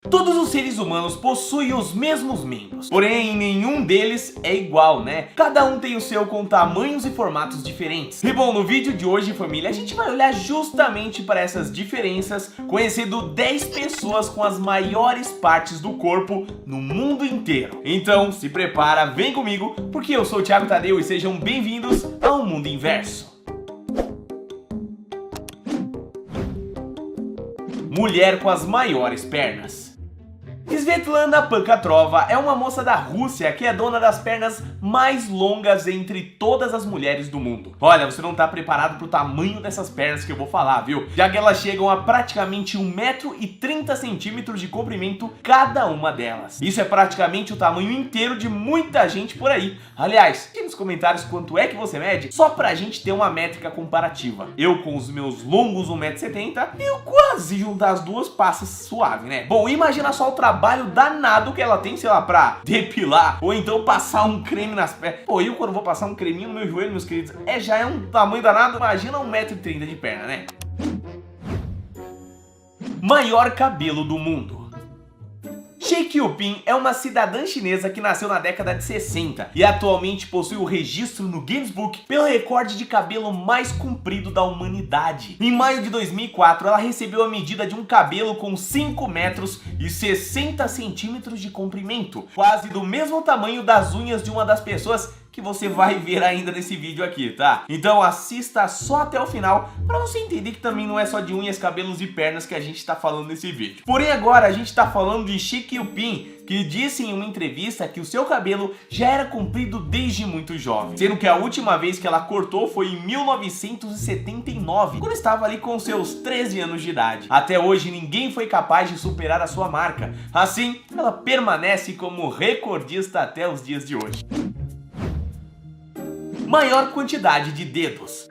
Todos os seres humanos possuem os mesmos membros, porém nenhum deles é igual, né? Cada um tem o seu com tamanhos e formatos diferentes. E bom, no vídeo de hoje, família, a gente vai olhar justamente para essas diferenças, conhecendo 10 pessoas com as maiores partes do corpo no mundo inteiro. Então, se prepara, vem comigo, porque eu sou o Thiago Tadeu e sejam bem-vindos ao Mundo Inverso. Mulher com as maiores pernas. Svetlana Pankatrova é uma moça da Rússia que é dona das pernas mais longas entre todas as mulheres do mundo. Olha, você não tá preparado pro tamanho dessas pernas que eu vou falar, viu? Já que elas chegam a praticamente 1,30 m de comprimento cada uma delas. Isso é praticamente o tamanho inteiro de muita gente por aí. Aliás, diga nos comentários quanto é que você mede, só pra gente ter uma métrica comparativa. Eu com os meus longos 1,70 m, eu quase juntar as duas passa suave, né? Bom, imagina só o trabalho danado que ela tem, sei lá, pra depilar ou então passar um creme nas pernas. Pô, eu quando vou passar um creminho no meu joelho, meus queridos, já é um tamanho danado. Imagina 1,30 m de perna, né? Maior cabelo do mundo. Xie Qiuping é uma cidadã chinesa que nasceu na década de 60 e atualmente possui o registro no Guinness Book pelo recorde de cabelo mais comprido da humanidade. Em maio de 2004, ela recebeu a medida de um cabelo com 5 metros e 60 centímetros de comprimento, quase do mesmo tamanho das unhas de uma das pessoas que você vai ver ainda nesse vídeo aqui, tá? Então assista só até o final pra você entender que também não é só de unhas, cabelos e pernas que a gente tá falando nesse vídeo. Porém agora a gente tá falando de Xie Qiuping, que disse em uma entrevista que o seu cabelo já era comprido desde muito jovem, sendo que a última vez que ela cortou foi em 1979, quando estava ali com seus 13 anos de idade. Até hoje ninguém foi capaz de superar a sua marca, assim ela permanece como recordista até os dias de hoje. Maior quantidade de dedos.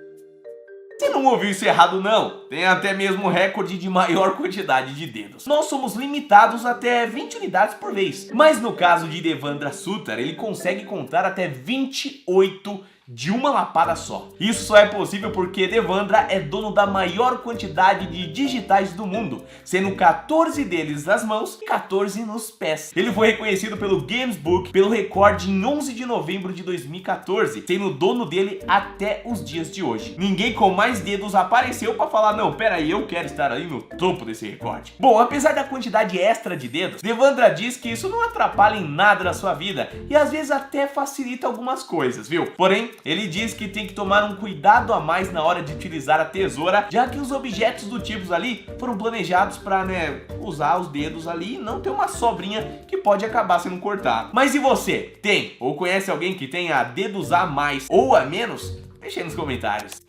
Você não ouviu isso errado não, tem até mesmo recorde de maior quantidade de dedos. Nós somos limitados até 20 unidades por vez, mas no caso de Devendra Sutar, ele consegue contar até 28 de uma lapada só. Isso só é possível porque Devendra é dono da maior quantidade de digitais do mundo, sendo 14 deles nas mãos e 14 nos pés. Ele foi reconhecido pelo Guinness Book pelo recorde em 11 de novembro de 2014, sendo dono dele até os dias de hoje. Ninguém com mais dedos apareceu para falar, não, pera aí, eu quero estar aí no topo desse recorde. Bom, apesar da quantidade extra de dedos, Devendra diz que isso não atrapalha em nada na sua vida e às vezes até facilita algumas coisas, viu? Porém, ele diz que tem que tomar um cuidado a mais na hora de utilizar a tesoura, já que os objetos do tipo ali foram planejados para, né, usar os dedos ali e não ter uma sobrinha que pode acabar sendo cortada. Mas e você? Tem ou conhece alguém que tenha dedos a mais ou a menos? Deixa aí nos comentários.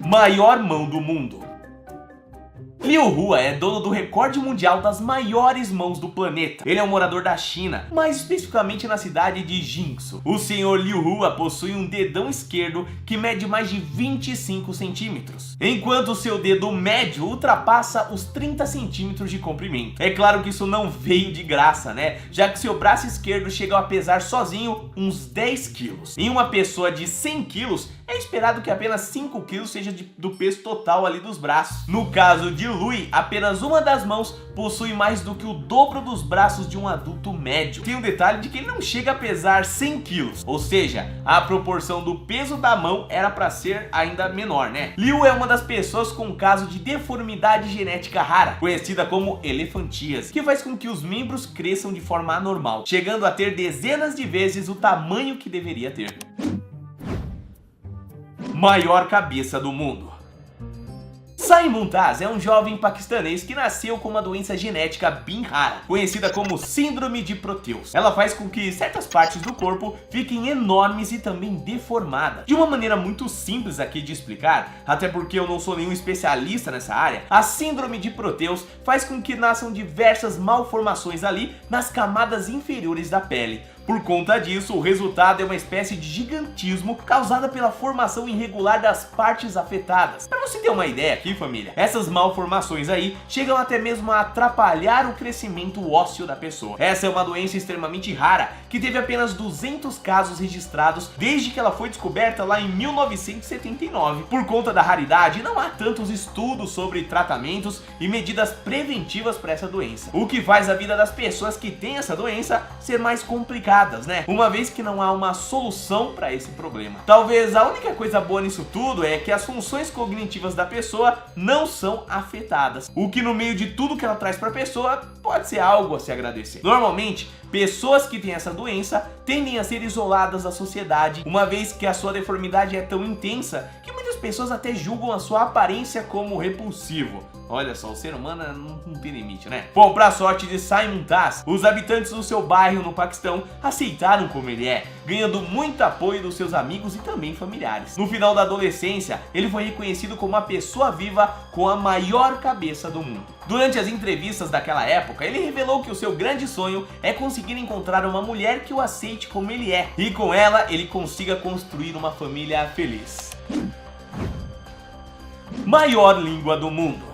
Maior mão do mundo. Liu Hua é dono do recorde mundial das maiores mãos do planeta. Ele é um morador da China, mais especificamente na cidade de Jinzhou. O senhor Liu Hua possui um dedão esquerdo que mede mais de 25 centímetros, enquanto o seu dedo médio ultrapassa os 30 centímetros de comprimento. É claro que isso não veio de graça, né? Já que seu braço esquerdo chega a pesar sozinho uns 10 quilos. Em uma pessoa de 100 quilos, é esperado que apenas 5 quilos seja do peso total ali dos braços. No caso de Lui, apenas uma das mãos possui mais do que o dobro dos braços de um adulto médio. Tem um detalhe de que ele não chega a pesar 100 quilos, ou seja, a proporção do peso da mão era para ser ainda menor, né? Liu é uma das pessoas com caso de deformidade genética rara, conhecida como elefantíase, que faz com que os membros cresçam de forma anormal, chegando a ter dezenas de vezes o tamanho que deveria ter. Maior cabeça do mundo. Sai Mumtaz é um jovem paquistanês que nasceu com uma doença genética bem rara, conhecida como síndrome de Proteus. Ela faz com que certas partes do corpo fiquem enormes e também deformadas. De uma maneira muito simples aqui de explicar, até porque eu não sou nenhum especialista nessa área, a síndrome de Proteus faz com que nasçam diversas malformações ali nas camadas inferiores da pele, Por conta disso, o resultado é uma espécie de gigantismo causada pela formação irregular das partes afetadas. Para você ter uma ideia aqui, família, essas malformações aí chegam até mesmo a atrapalhar o crescimento ósseo da pessoa. Essa é uma doença extremamente rara, que teve apenas 200 casos registrados desde que ela foi descoberta lá em 1979. Por conta da raridade, não há tantos estudos sobre tratamentos e medidas preventivas para essa doença, o que faz a vida das pessoas que têm essa doença ser mais complicadas, né? Uma vez que não há uma solução para esse problema. Talvez a única coisa boa nisso tudo é que as funções cognitivas da pessoa não são afetadas, o que no meio de tudo que ela traz para a pessoa pode ser algo a se agradecer. Normalmente, pessoas que têm essa doença tendem a ser isoladas da sociedade, uma vez que a sua deformidade é tão intensa que muitas pessoas até julgam a sua aparência como repulsivo. Olha só, o ser humano não tem limite, né? Bom, pra sorte de Simon Taz, os habitantes do seu bairro no Paquistão aceitaram como ele é, ganhando muito apoio dos seus amigos e também familiares. No final da adolescência, ele foi reconhecido como a pessoa viva com a maior cabeça do mundo. Durante as entrevistas daquela época, ele revelou que o seu grande sonho é conseguir encontrar uma mulher que o aceite como ele é, e com ela ele consiga construir uma família feliz. Maior língua do mundo.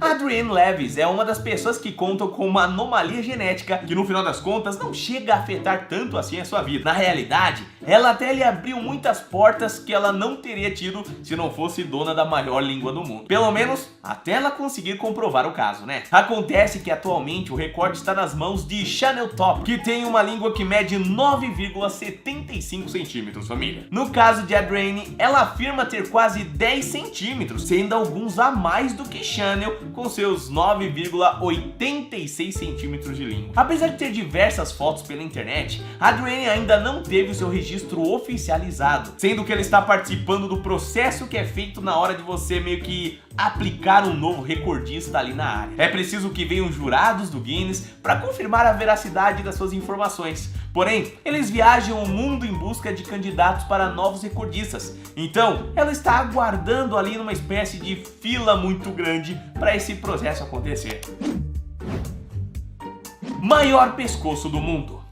Adrienne Levis é uma das pessoas que contam com uma anomalia genética que no final das contas não chega a afetar tanto assim a sua vida. Na realidade, ela até lhe abriu muitas portas que ela não teria tido se não fosse dona da maior língua do mundo. Pelo menos até ela conseguir comprovar o caso, né? Acontece que atualmente o recorde está nas mãos de Chanel Top, que tem uma língua que mede 9,75 centímetros, família. No caso de Adrienne, ela afirma ter quase 10 centímetros, sendo alguns a mais do que Chanel, com seus 9,86 centímetros de língua. Apesar de ter diversas fotos pela internet, Adrienne ainda não teve o seu registro oficializado, sendo que ela está participando do processo que é feito na hora de você meio que aplicar um novo recordista ali na área. É preciso que venham jurados do Guinness para confirmar a veracidade das suas informações. Porém, eles viajam o mundo em busca de candidatos para novos recordistas. Então, ela está aguardando ali numa espécie de fila muito grande para esse processo acontecer. Maior pescoço do mundo.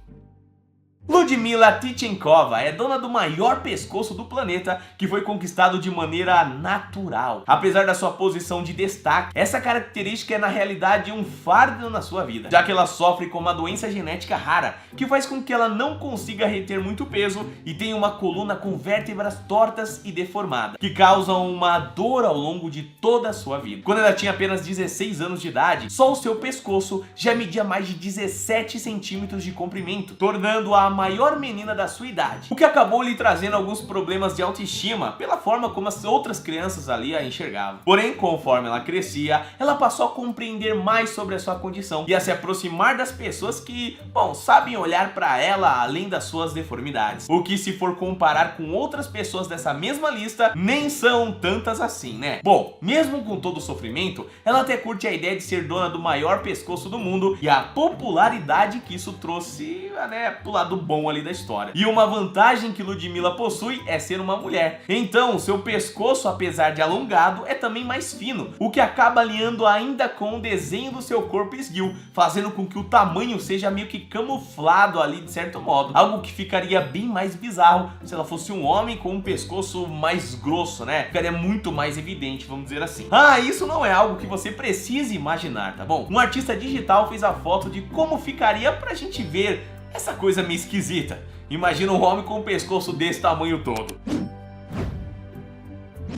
Ludmila Tichenková é dona do maior pescoço do planeta, que foi conquistado de maneira natural. Apesar da sua posição de destaque, essa característica é na realidade um fardo na sua vida, já que ela sofre com uma doença genética rara, que faz com que ela não consiga reter muito peso e tenha uma coluna com vértebras tortas e deformadas, que causam uma dor ao longo de toda a sua vida. Quando ela tinha apenas 16 anos de idade, só o seu pescoço já media mais de 17 centímetros de comprimento, tornando-a maior menina da sua idade, o que acabou lhe trazendo alguns problemas de autoestima pela forma como as outras crianças ali a enxergavam. Porém, conforme ela crescia, ela passou a compreender mais sobre a sua condição e a se aproximar das pessoas que, bom, sabem olhar para ela além das suas deformidades, o que, se for comparar com outras pessoas dessa mesma lista, nem são tantas assim, né? Bom, mesmo com todo o sofrimento, ela até curte a ideia de ser dona do maior pescoço do mundo e a popularidade que isso trouxe, né, pro lado bom ali da história. E uma vantagem que Ludmila possui é ser uma mulher. Então, seu pescoço, apesar de alongado, é também mais fino, o que acaba alinhando ainda com o desenho do seu corpo esguio, fazendo com que o tamanho seja meio que camuflado ali de certo modo, algo que ficaria bem mais bizarro se ela fosse um homem com um pescoço mais grosso, né? Ficaria muito mais evidente, vamos dizer assim. Ah, isso não é algo que você precise imaginar, tá bom? Um artista digital fez a foto de como ficaria pra gente ver essa coisa meio esquisita. Imagina um homem com um pescoço desse tamanho todo.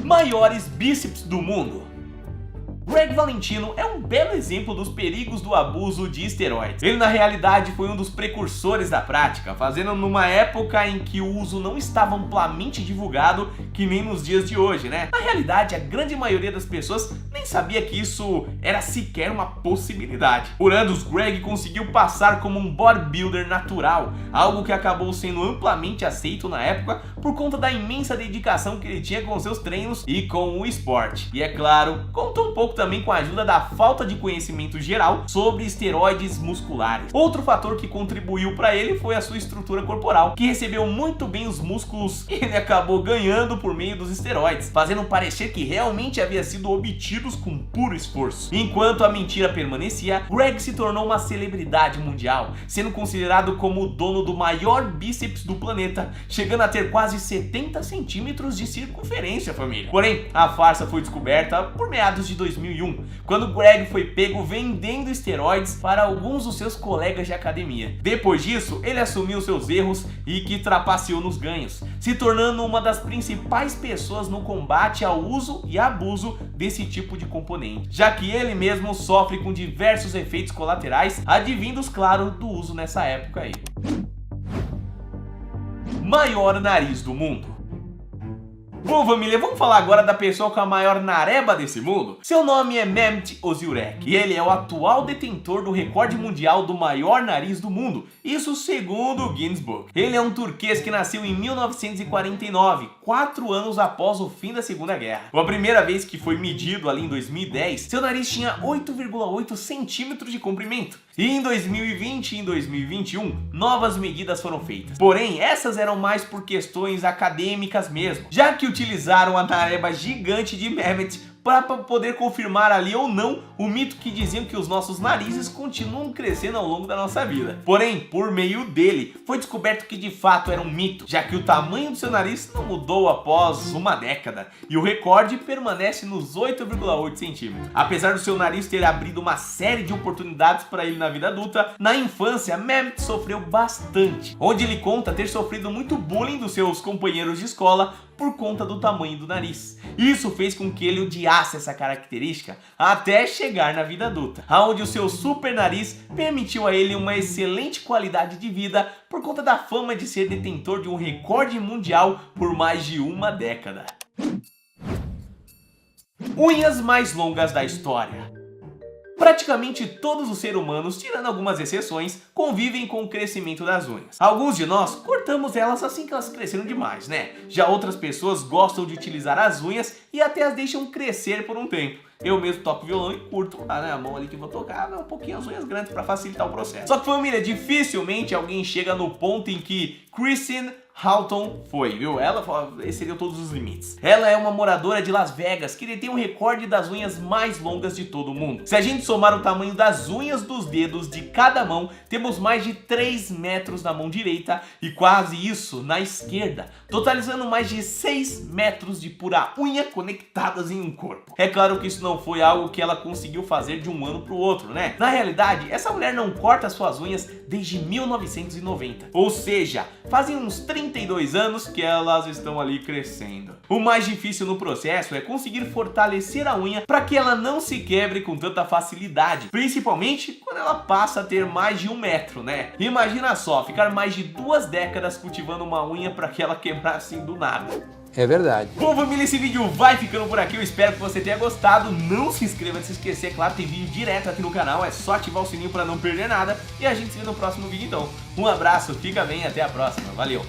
Maiores bíceps do mundo. Greg Valentino é um belo exemplo dos perigos do abuso de esteroides. Ele na realidade foi um dos precursores da prática, fazendo numa época em que o uso não estava amplamente divulgado, que nem nos dias de hoje, né? Na realidade, a grande maioria das pessoas nem sabia que isso era sequer uma possibilidade. Por anos, Greg conseguiu passar como um bodybuilder natural, algo que acabou sendo amplamente aceito na época por conta da imensa dedicação que ele tinha com seus treinos e com o esporte. E é claro, contou um pouco pouco também com a ajuda da falta de conhecimento geral sobre esteroides musculares. Outro fator que contribuiu para ele foi a sua estrutura corporal, que recebeu muito bem os músculos que ele acabou ganhando por meio dos esteroides, fazendo parecer que realmente havia sido obtidos com puro esforço. Enquanto a mentira permanecia, Greg se tornou uma celebridade mundial, sendo considerado como o dono do maior bíceps do planeta, chegando a ter quase 70 centímetros de circunferência, família. Porém, a farsa foi descoberta por meados de 2001, quando Greg foi pego vendendo esteroides para alguns dos seus colegas de academia. Depois disso, ele assumiu seus erros e que trapaceou nos ganhos, se tornando uma das principais pessoas no combate ao uso e abuso desse tipo de componente, já que ele mesmo sofre com diversos efeitos colaterais advindos, claro, do uso nessa época aí. Maior nariz do mundo. Bom, família, vamos falar agora da pessoa com a maior nareba desse mundo? Seu nome é Mehmet Özilek e ele é o atual detentor do recorde mundial do maior nariz do mundo, isso segundo o Guinness Book. Ele é um turquês que nasceu em 1949, 4 anos após o fim da Segunda Guerra. A primeira vez que foi medido ali em 2010, seu nariz tinha 8,8 centímetros de comprimento. E em 2020 e em 2021, novas medidas foram feitas. Porém, essas eram mais por questões acadêmicas mesmo, já que utilizaram a nareba gigante de Mehmet para poder confirmar ali ou não o mito que diziam que os nossos narizes continuam crescendo ao longo da nossa vida. Porém, por meio dele, foi descoberto que de fato era um mito, já que o tamanho do seu nariz não mudou após uma década, e o recorde permanece nos 8,8 centímetros. Apesar do seu nariz ter abrido uma série de oportunidades para ele na vida adulta, na infância, Mehmet sofreu bastante, onde ele conta ter sofrido muito bullying dos seus companheiros de escola por conta do tamanho do nariz. Isso fez com que ele odiasse essa característica até chegar na vida adulta, onde o seu super nariz permitiu a ele uma excelente qualidade de vida por conta da fama de ser detentor de um recorde mundial por mais de uma década. Unhas mais longas da história. Praticamente todos os seres humanos, tirando algumas exceções, convivem com o crescimento das unhas. Alguns de nós cortamos elas assim que elas cresceram demais, né? Já outras pessoas gostam de utilizar as unhas e até as deixam crescer por um tempo. Eu mesmo toco violão e curto a mão ali que eu vou tocar um pouquinho as unhas grandes para facilitar o processo. Só que, família, dificilmente alguém chega no ponto em que Christine Houghton foi, viu? Ela excedeu todos os limites. Ela é uma moradora de Las Vegas que detém um recorde das unhas mais longas de todo o mundo. Se a gente somar o tamanho das unhas dos dedos de cada mão, temos mais de 3 metros na mão direita e quase isso na esquerda, totalizando mais de 6 metros de pura unha conectadas em um corpo. É claro que isso não foi algo que ela conseguiu fazer de um ano para o outro, né? Na realidade, essa mulher não corta suas unhas desde 1990, ou seja, fazem uns 32 anos que elas estão ali crescendo. O mais difícil no processo é conseguir fortalecer a unha para que ela não se quebre com tanta facilidade, principalmente quando ela passa a ter mais de 1 metro, né? Imagina só, ficar mais de 2 décadas cultivando uma unha para que ela quebrar assim do nada. É verdade. Bom, família, esse vídeo vai ficando por aqui. Eu espero que você tenha gostado. Não se inscreva se esquecer, é claro, tem vídeo direto aqui no canal. É só ativar o sininho para não perder nada. E a gente se vê no próximo vídeo então. Um abraço, fica bem e até a próxima. Valeu!